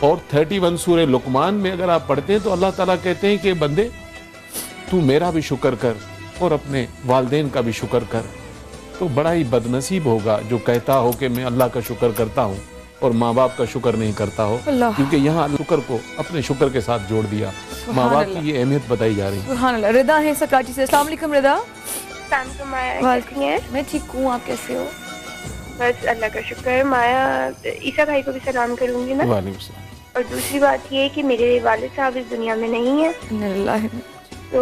और 31 सूरह लुकमान में अगर आप पढ़ते हैं तो अल्लाह ताला कहते हैं कि बंदे तू मेरा भी शुक्र कर और अपने वालिदैन का भी शुक्र कर। तो बड़ा ही बदनसीब होगा जो कहता हो कि मैं अल्लाह का शुक्र करता हूँ और माँ बाप का शुक्र नहीं करता हो, क्योंकि यहाँ शुक्र को अपने शुक्र के साथ जोड़ दिया। माँ बाप की ये अहमियत बताई जा रही है। सुभान अल्लाह। रिदा है कराची से। अस्सलाम वालेकुम रिदा। माया मैं ठीक हूँ, आप कैसे हो? बस अल्लाह का शुक्र है। माया ईसा भाई को भी सलाम करूँगी ना। वालेकुम सलाम। और दूसरी बात ये है कि मेरे वालिद साहब इस दुनिया में नहीं है। तो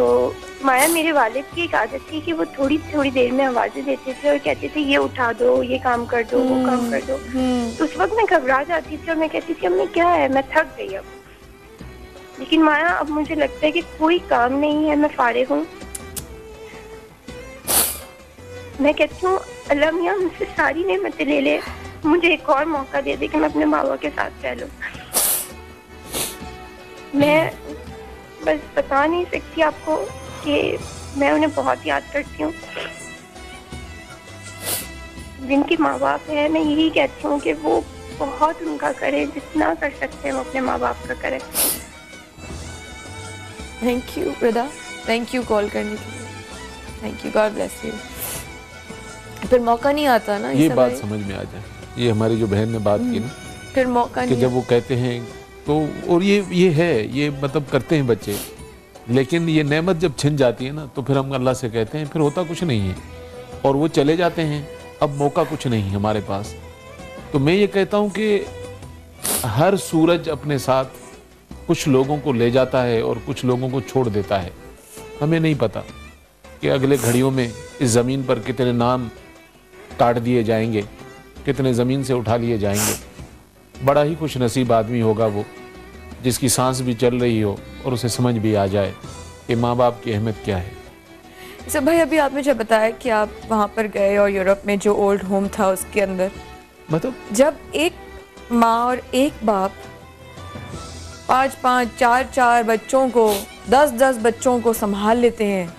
माया मेरे वालिद की एक आदत थी कि वो थोड़ी थोड़ी देर में आवाज़ें देते थे और कहते थे ये उठा दो, ये काम कर दो, वो काम कर दो। तो उस वक्त मैं घबरा जाती थी और मैं कहती थी अब मैं क्या है, मैं थक गई अब। लेकिन माया अब मुझे लगता है कि कोई काम नहीं है, मैं फारिग हूँ। मैं कहती हूँ अल्लाह मियाँ मुझसे सारी नेमतें ले ले, मुझे एक और मौका दे दे कि मैं अपने माँ बाप के साथ रह लूँ। मैं बस बता नहीं सकती आपको कि मैं उन्हें बहुत याद करती हूँ। जिनके माँ बाप हैं, मैं यही कहती हूँ कि वो बहुत उनका करें, जितना कर सकते हैं वो अपने माँ बाप का करें। Thank you Rida, thank you call करने के लिए। Thank you, God bless you. फिर मौका नहीं आता ना ये बात समझ में आ जाए। ये हमारी जो बहन ने बात की ना, फिर मौका नहीं, जब वो कहते हैं तो, और ये है, ये मतलब करते हैं बच्चे, लेकिन ये नेमत जब छिन जाती है ना तो फिर हम अल्लाह से कहते हैं फिर होता कुछ नहीं है और वो चले जाते हैं। अब मौका कुछ नहीं है हमारे पास। तो मैं ये कहता हूँ कि हर सूरज अपने साथ कुछ लोगों को ले जाता है और कुछ लोगों को छोड़ देता है। हमें नहीं पता कि अगले घड़ियों में इस ज़मीन पर कितने नाम काट दिए जाएंगे, कितने ज़मीन से उठा लिए जाएंगे। बड़ा ही खुश नसीब आदमी होगा वो जिसकी सांस भी चल रही हो और उसे समझ भी आ जाए कि माँ बाप की अहमियत क्या है। सर भाई अभी आपने जब बताया कि आप वहाँ पर गए और यूरोप में जो ओल्ड होम था उसके अंदर, मतलब जब एक माँ और एक बाप 5-5, 4-4 बच्चों को, 10-10 बच्चों को संभाल लेते हैं,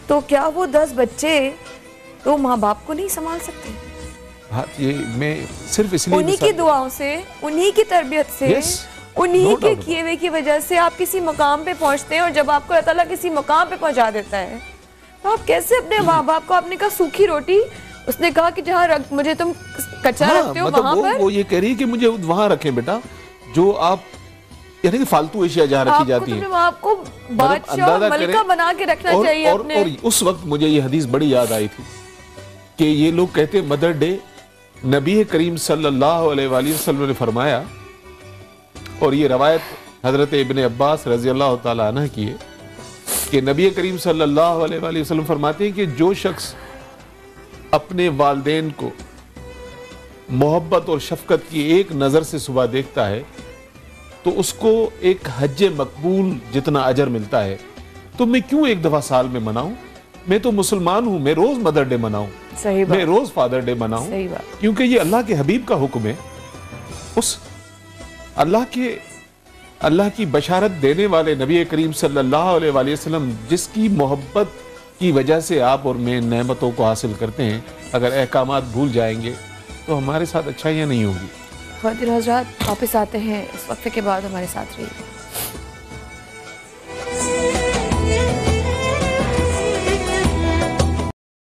तो क्या वो 10 बच्चे तो माँ बाप को नहीं संभाल सकते? हाँ, ये मैं सिर्फ इसलिए उन्हीं की दुआओं से, उन्हीं की तरबियत से, उन्हीं के किए हुए की वजह से आप किसी मकाम पे पहुंचते हैं। और जब आपको अल्लाह ताला किसी मकाम पे पहुंचा देता है तो आप कैसे अपने माँ बाप को, आपने कहा सूखी रोटी, उसने कहा कि जहाँ मुझे तुम कच्चा रखते हो मतलब वहाँ पर, वो ये कह रही है कि मुझे वहाँ रखें बेटा, जो आप यानी कि फालतू एशिया जहाँ रखी जाती है। आपको बादशाह और मलिका बना के रखना चाहिए अपने। और उस वक्त मुझे ये हदीस बड़ी याद आई थी कि ये लोग कहते मदर डे, नबी करीम सल्लल्लाहु अलैहि वसल्लम ने फरमाया, और ये रवायत हजरत इब्ने अब्बास रजी अल्लाह ताला अन्हु की है कि नबी करीम सल्लल्लाहु अलैहि वसल्लम फरमाते हैं कि जो शख्स अपने वालिदैन को मोहब्बत और शफकत की एक नज़र से सुबह देखता है तो उसको एक हज्ज मकबूल जितना अजर मिलता है। तो मैं क्यों एक दफ़ा साल में मनाऊं? मैं तो मुसलमान हूं, मैं रोज़ मदर डे मनाऊं, सही बात, मैं रोज़ फादर डे मनाऊं, सही बात, क्योंकि ये अल्लाह के हबीब का हुक्म है। उस अल्लाह की बशारत देने वाले नबी करीम सल्लल्लाहु अलैहि वसल्लम जिसकी मोहब्बत की वजह से आप और मैं नेमतों को हासिल करते हैं, अगर अहकामात भूल जाएंगे तो हमारे साथ अच्छाइयाँ नहीं होगी। ख़वातीन हज़रात वापस आते हैं इस वक्फे के बाद, हमारे साथ रहिए।